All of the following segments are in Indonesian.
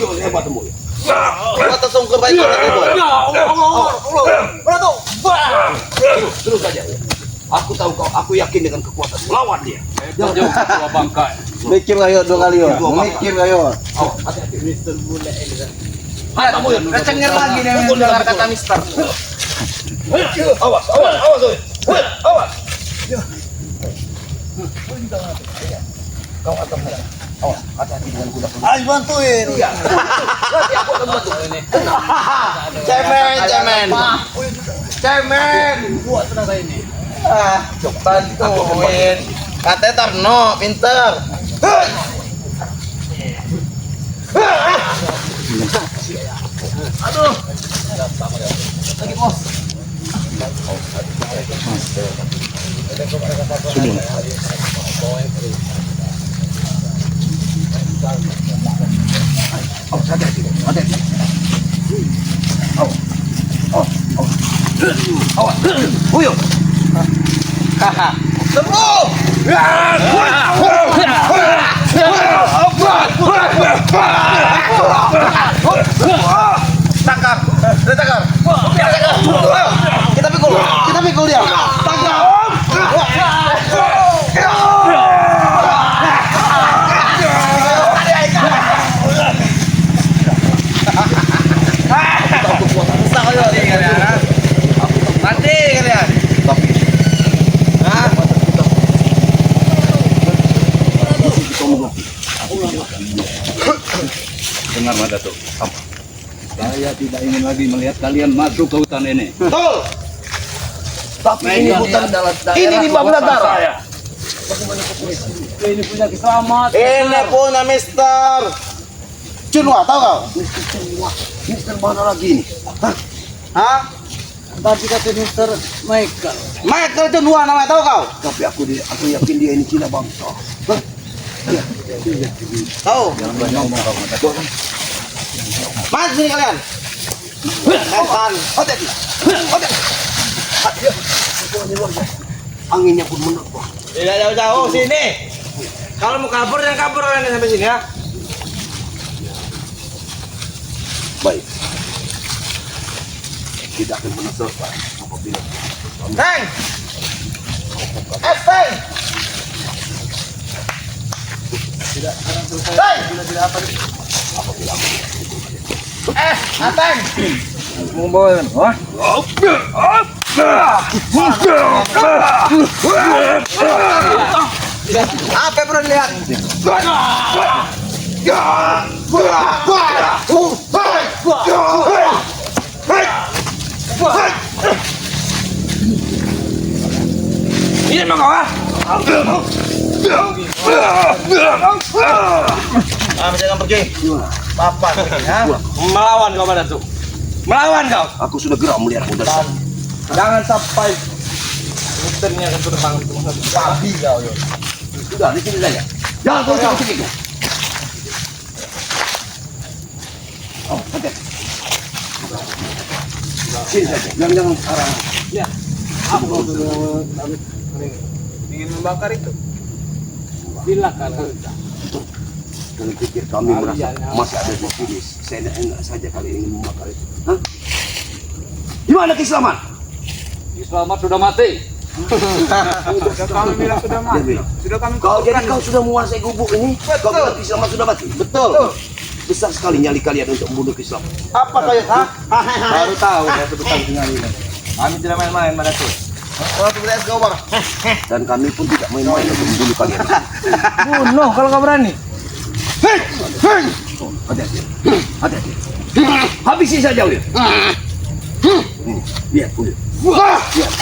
Gimana hebatmu ya? Kata songker baik banget. Terus saja. Aku tahu kau, aku yakin dengan kekuatan melawan dia. Hebat juga tua bangkai. Mikir ayo 2 kali yo. Mikir ayo. Hati-hati. Mister Bule ini kan. Kamu ya, Kecengin lagi dengan kata Mister. Awas, awas, awas, awas. Kau akan menang. Awas, hati-hati dengan kuda. Ayo bantuin. Nanti aku akan bantu ini. Cemen. Buat tenaga ini. Bantuin. Katanya Tarno, pinter. Aduh. Lagi bos. Hati-hati. Awas. Huyuk. Sembuh. Takar. Kita pikul dia. Mati kalian. Dengar Mada tuh. Saya tidak ingin lagi melihat kalian masuk ke hutan ini. Betul. Tapi ini hutan adalah ini di bawah negara. saya. Ini punya keselamatan. Ini punya Mister Cunwa, tahu kau? Mister mana lagi ini? Hah? Tadi kata Mister Michael. Michael Cunwa namanya, tahu kau? Tapi aku yakin dia ini Cina bangsa. Tahu? Jangan banyak ngomong kau Mada. Mas sini kalian. Makan. Hati-hati. Anginnya pun menerpa. Tidak jauh-jauh sini. Kalau mau kabur jangan kabur kalian sampai sini ya. Baik. Tidak akan pernah selesai apabila Teng. Teng. Ateng. Ngumpulin. Wah. Apa perlu lihat? ini memang kau. Jangan pergi. Papa, ya. Melawan kau pada tuh. Melawan kau. Aku sudah gerak melihat kuda. Jangan sampai muternya akan terbang babi kau yo. Sudah di sini saja. Jangan kau ikut itu. Oh, oke. Sini saja. Jangan arah. Ya. Apa kalau ingin membakar itu? Silakan. Kalian pikir kami merasa masih ada di sini. Saya enak saja kali ingin membakar itu. Hah? Gimana Kislaman? Selamat sudah mati. Sudah kami bilang sudah Dia mati. bilang. Sudah kami Kau jadi kuburkan. kau sudah menguasai gubuk ini. Kau bilang Kislaman sudah mati. Betul. Besar sekali nyali kalian untuk membunuh Kislaman. Apa kau ya? Baru tahu saya sebutan tinggal ini. Kami tidak main-main pada tuh. Oh, sebentar kau bang. Dan kami pun tidak main-main untuk membunuh kalian. Bunuh kalau kau berani. Oh, hati-hati. Hati-hati. Habisi saja Wil. Lihat Wil. Lihat.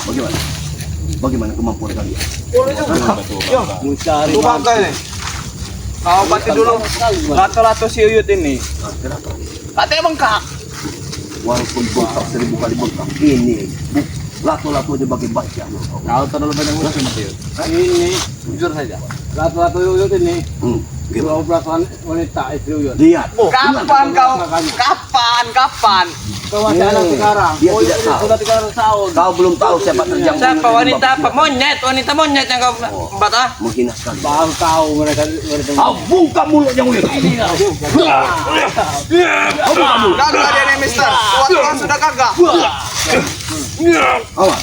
Bagaimana? Bagaimana kemampuan kalian? Boleh juga. Yo, Mencari tuh bangkai nih. Kau pati dulu. lato-lato si Uyut ini. Kenapa? Katanya bengkak. Walaupun bengkak 1000 kali bengkak, ini lato-lato aja bagi baca. Kau terlalu banyak musuh Mati. Ini jujur saja. Lato-lato Uyut ini 12 wanita itu yun. Lihat. Kapan kau? Kapan? Kau masih anak sekarang. Dia tidak tahu. Sudah 300 tahun. Kau belum tahu siapa terjang. Siapa wanita apa? Wanita monyet yang kau empat ah? Menghina sekali. Baru tahu mereka. Kau buka mulutnya mulut. Kagak dia nih Mister. Kuat sudah kagak. Awas.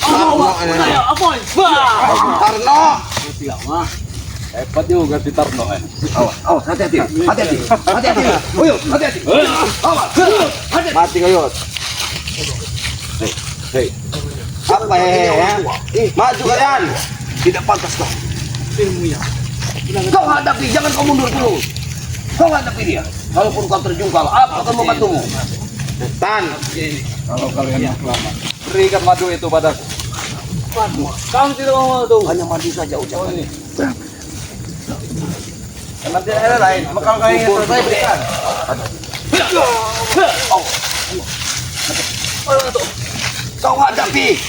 Tarno. Hebat juga si Tarno. Awas, hati-hati. Ayo, hati-hati. Awas. Hati-hati. Mati kau. Hei. Apa ya? Maju kalian. Tidak pantas kau. Kau hadapi, jangan kau mundur dulu. Kau hadapi dia. Kalaupun kau terjungkal, apa akan membantumu? Tan. Kalau kalian yang selamat, berikan madu itu padaku. Kamu tidak mau madu. Hanya madu saja ucapan ini. Nanti ada lain. Kalau kalian ingin selesai berikan. Kau hadapi.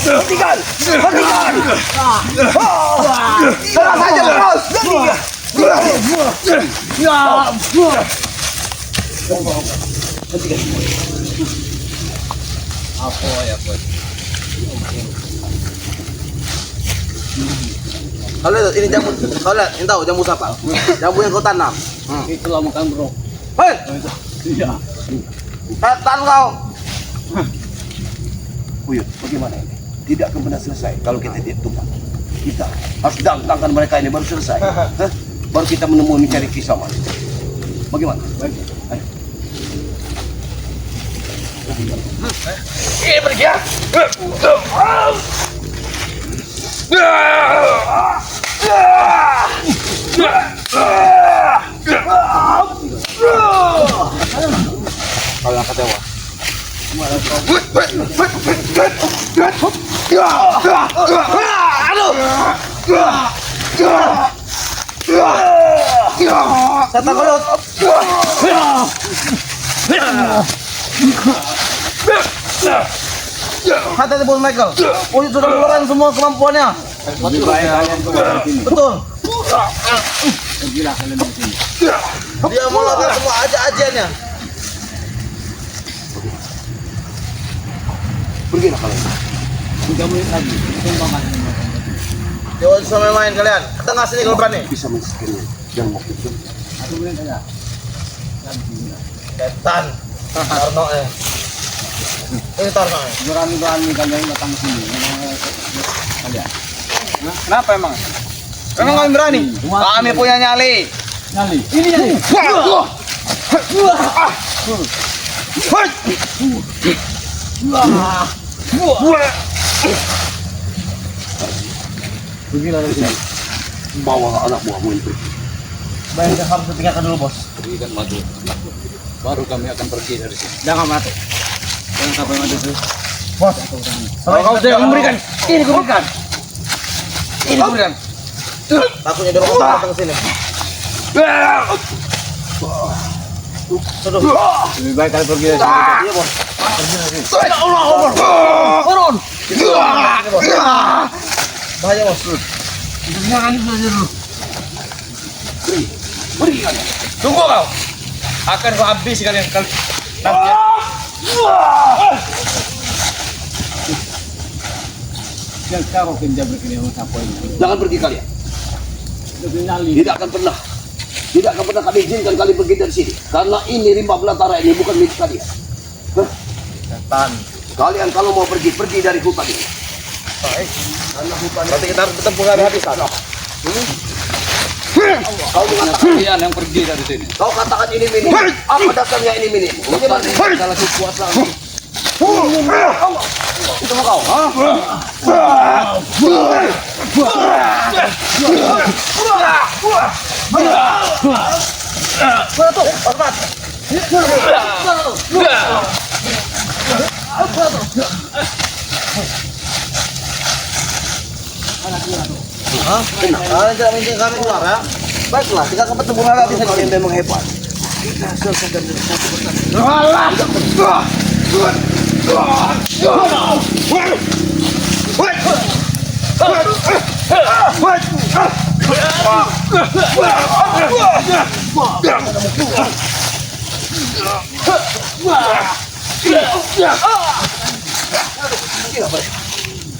Hentikan. Serang saja terus. Apa ya, Bos? Kalau ini jamu, kau lihat, ini tahu jamu siapa? Jamu yang kau tanam. Itulah makan bro. Hei, Iya. setan kau. Buyut, bagaimana ini? Tidak akan pernah selesai kalau kita tidak tumpah. Kita harus datangkan mereka ini baru selesai. Hah? Baru kita mencari kisah mas. Bagaimana? Baik. Ayo. Ini pergi ya. Kalau yang kecewa. Setan kau. Hati-hati Bos Michael. Uyut sudah mengeluarkan semua kemampuannya. Lebih baik kalian keluar dari sini. Betul. Pergilah kalian dari sini. Dia mau mengeluarkan semua aja-ajiannya. Pergilah kalian. 3 menit lagi. Tumpahkan. Jangan sampai main kalian. Tengah sini kalau berani. Bisa mensekiannya. Jangan mau itu. 1 menit aja. Setan. Tarno Ini Tarno. Berani-berani kalian datang ke sini. Kalian. Kenapa emang? Emang kami berani? Kami punya nyali. Nyali. Ini nyali. Pergilah dari sini. Bawa anak buahmu ini pergi. Baik, harus ditinggalkan dulu bos. Berikan madu. Baru kami akan pergi dari sini. Jangan mati. Jangan sampai mati itu. Bos. Kalau kau tidak memberikan, ini kau berikan. Ini kau berikan. Takutnya dia mau datang ke sini. Sudah. Lebih baik kalian pergi dari sini. Iya bos. Allah. Turun. Bahaya bos. Jangan belajar dulu. Pergi kalian. Tunggu kau. Akan kau habis kalian nanti. Jangan kau kerja begini apa ini. Jangan pergi kalian. Lebih nyali. Tidak akan pernah kami izinkan kalian pergi dari sini. Karena ini rimba belantara ini bukan milik kalian. Hah? Setan. Kalian kalau mau pergi dari hutan ini. Baik. Berarti kita harus bertempur habis. Kau mengatakan, Kalian yang pergi dari sini. kau katakan ini minim. Apa dasarnya ini minim? Hutan ini adalah kekuasaan. Itu mau kau. Mana tuh? Osmat. Kalau tidak mungkin kami keluar ya. Baiklah, jika kamu bertemu lagi Kalau yang memang hebat, kita selesaikan dari satu persatu.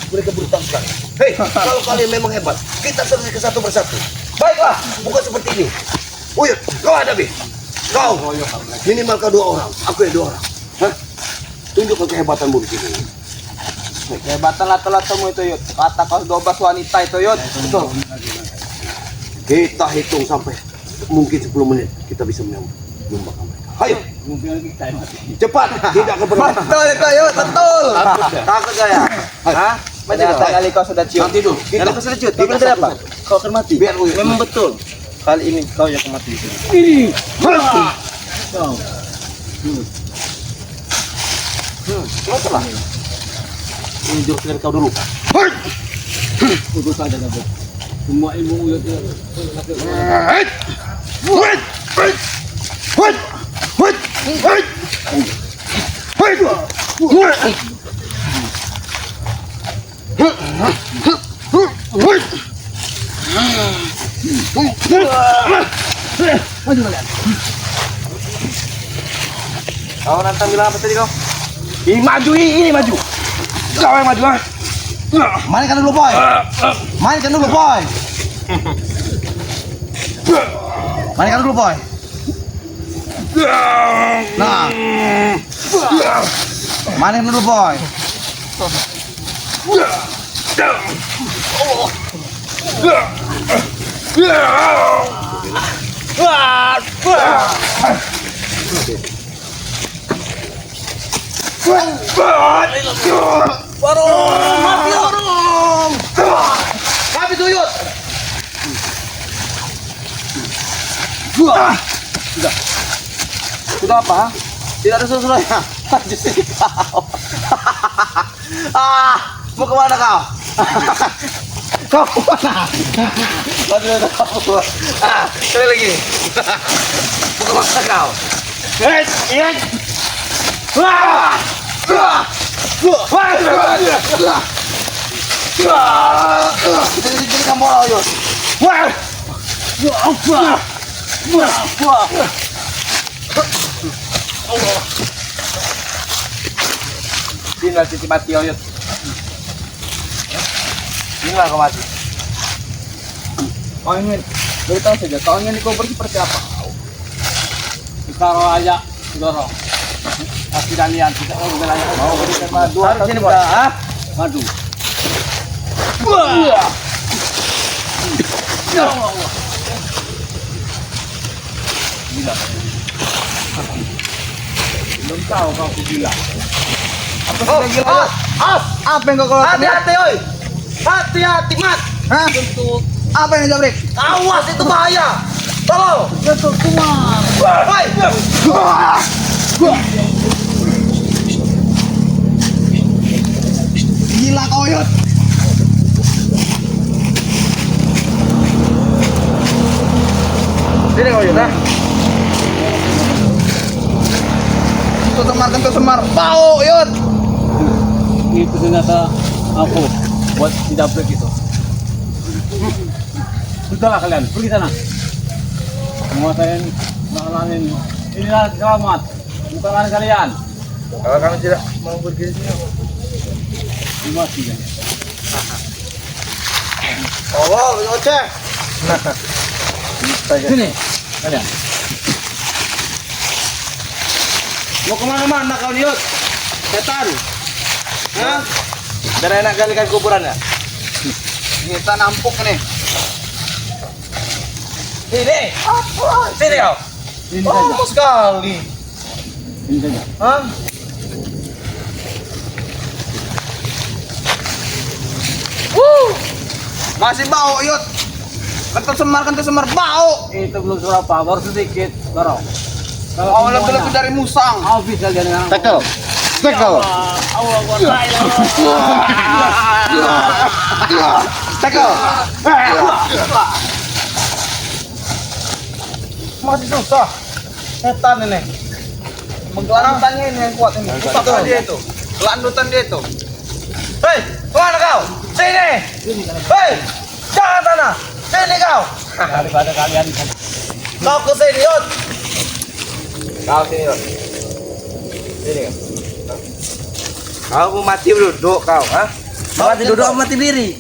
Mereka brutal sekali. Hei, kalau kalian memang hebat, kita selesaikan satu persatu. Baiklah, bukan seperti ini. Uyut, kau hadapi. Kau, minimal kau 2 orang, aku yang 2 orang. Hah? Tunjukkan kehebatanmu di sini. Kehebatan lato-latomu itu, Yud. Kata kau 12 wanita itu, Yud. Betul. Kita hitung sampai mungkin 10 menit kita bisa menyumbangkan mereka. Ayo, cepat. Tidak keberatan. Betul itu, Yud. Betul. takut saya. Hah? Ternyata kali kau sudah cium. Nanti dulu. Kalau kau sudah ciut, kau bilang apa? Kau akan mati. Biar Uyut. Memang betul. Kali ini kau yang akan mati di sini. Cepat. Ini jurus dari kau dulu. Untuk saja dapat. Semua ilmu Uyut itu. Kau nantang bilang apa tadi kau? Ini maju, ini maju. Kau yang maju, ah. Mainkan dulu, boy. Mainkan dulu, boy. Mainkan dulu, boy. Nah. Mainkan dulu, boy. Mati orang. Mati tuyut. Sudah apa? Tidak ada sesuatu. Justru kau. Mau kemana kau? Kau kemana? Aduh, kau. Sekali lagi. Mau kemana kau? Jadi kamu bola, Yud. Inilah titik mati, Yud. Inilah kau mati. Kau ingin beritahu saja, kau ingin dikubur seperti apa? Taruh aja, dorong. Pasti kalian tidak mau berani. Mau berikan madu Taruh atau sini, tidak? boy. Hah? Madu. Belum tahu kau gila. Apa sudah gila, Yud? Apa yang kau keluarkan? Hati-hati, oi. Hati-hati, Mat. Hah? Apa yang jabrik? Awas, itu bahaya. Tolong. Woi. Gila kau, Yud. Sini kau, Yud. Nah. Tuh semar. Bau, Yud. Itu ternyata aku buat tidak break itu. Sudahlah kalian, pergi sana. Menguasain, mengalami. Inilah selamat. Bukan lari kalian. Kalau kami tidak mau pergi sini. Mati kan. Oh, ngoceh. Sini, kalian. Mau kemana-mana kau, Yud? Setan. Hah? Biar enak galikan kuburannya. Kita nampuk nih. Sini. Sini kau. Ini saja. Oh, sekali. Ini saja. Hah? Masih bau, Yud. Kentut semar bau. Itu belum seberapa, baru sedikit, baru. Oh, lebih dari musang. Habis kalian dengan Tekel. Tekel. Allah Akbar. Tekel. Masih susah. Setan ini. Menggelandutannya ini yang kuat ini. Pusat dia itu. Gelandutan dia itu. Hei, kemana kau? Sini. Hei, jangan sana. Sini kau. Daripada kalian Kau ke sini, Yud. Kau sini Yud. Sini kau mau mati duduk kau, ha? Mati duduk apa mati diri?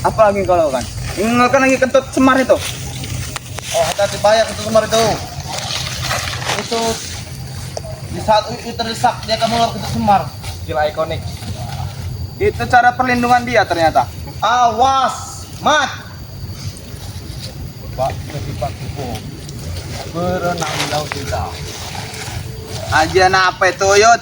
apa lagi kau lakukan? Ingatkan lagi kentut semar itu. Oh, hati-hati bahaya kentut semar itu. Itu di saat itu terdesak dia akan mengeluarkan kentut semar. Gila ikonik. Itu cara perlindungan dia ternyata. Awas, mat. Pak sifat tipu. Berenang di laut kita. Ajian apa itu, Yud?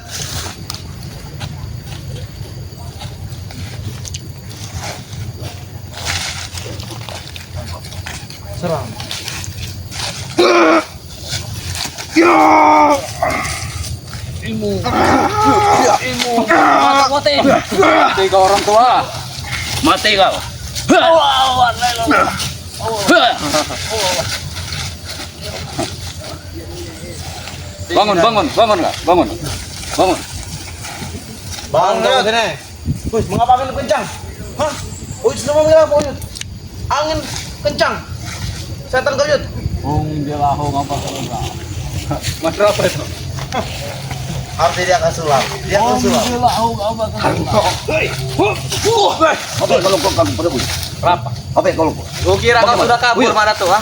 Serang. Ilmu. Ilmu. Mati. Mati kau orang tua. Mati kau. Bangun, bangun, bangun nggak? Bangun, bangun. Bangun sini. Wih, mengapa angin kencang? Hah? Wih, sudah mengira apa, Yud? Angin kencang. Setan kau, Yud. Hong dia lah, hong apa salah? Mas apa itu? Artinya dia akan sulap. Dia akan Hong sulap. dia lah, hong apa salah? Apa kalau kau kamu pada bui? Berapa? Apa kalau kau? Gua kira kau sudah kabur, mana tuh, ha?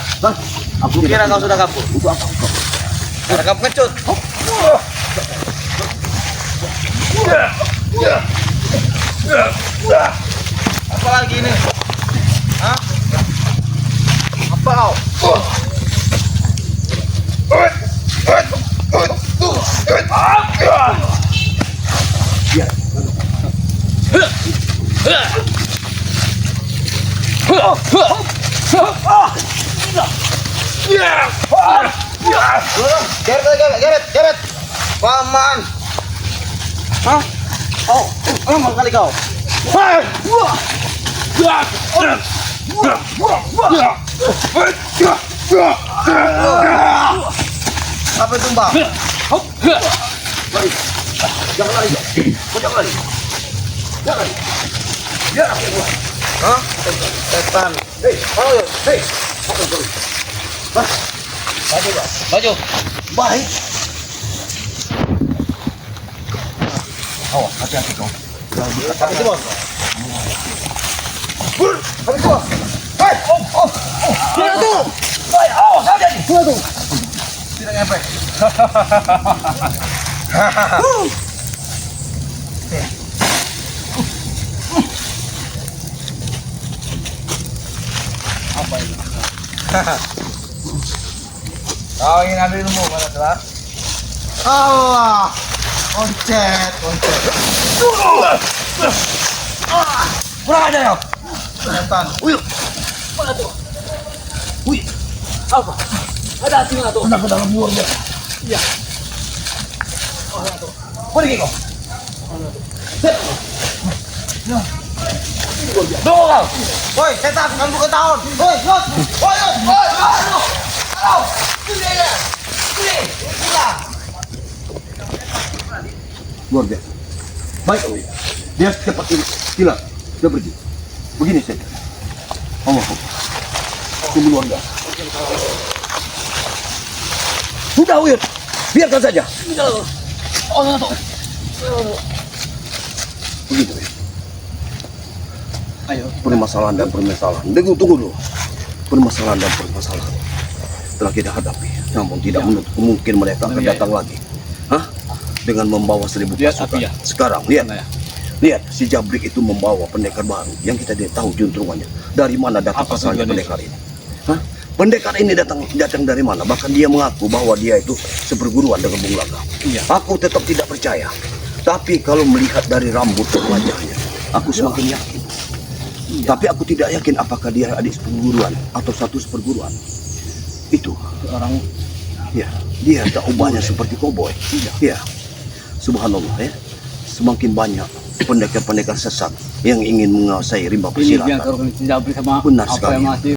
Aku Gua kira kau sudah kabur. Untuk apa? Karena kau pengecut. Apa lagi ini? Hah? Apa kau? Geret. Paman. Hah? Oh, lama kali kau. Apa itu, Mbak? Jangan lari. Kau jangan lari. Jangan lari. Biar aku buat. Hah? Setan. Hei, mau ya? Hei, apa kau? Mas, Baju, baju. baik. Awas, hati-hati kau. Apa itu, Bos? Apa itu? Hei, Mana tuh? baik. Awas, hati-hati. Tidak ngepek. Apa itu? Kau ingin ambil ilmu, mana tuh? Allah, oncet. Kurang aja ya. Setan. Mana tuh? Wih, apa? Ada singa tuh. Kena ke dalam luar dia. Iya. Pergi kau. Woi, setan, kamu bukan tahun. Woi, Yud. Woi, Yud. Woi, aduh. Aduh. Ini dia. Ini. Gila. Luar biasa. Baik, kau. Dia cepat ini. Gila. Dia pergi. Begini saja. Allah. Tunggu luar biasa. Sudah, Wir. Biarkan saja. Oh, mana tuh? Begitu, Wir. Ayo. Permasalahan dan permasalahan. Tunggu dulu. Permasalahan dan permasalahan telah kita hadapi. Namun tidak menutup mungkin mereka akan Iya, datang lagi. Hah? Dengan membawa 1000 Lihat pasukan. api ya. Sekarang lihat. Mana ya? Lihat, si Jabrik itu membawa pendekar baru yang kita tidak tahu juntrungannya. Dari mana datang Apa asalnya tujuannya? pendekar ini? Hah? Pendekar ini datang dari mana? Bahkan dia mengaku bahwa dia itu seperguruan dengan Bung Laga. Iya. Aku tetap tidak percaya. Tapi kalau melihat dari rambut dan wajahnya, aku semakin yakin. Tapi aku tidak yakin apakah dia adik seperguruan atau satu seperguruan. Itu. Orang Ya, dia tak ubahnya seperti koboi. Ya, subhanallah ya. Semakin banyak pendekar-pendekar sesat yang ingin menguasai rimba ini biar persilatan. kalau tidak beri sama Benar apa sekali. yang masih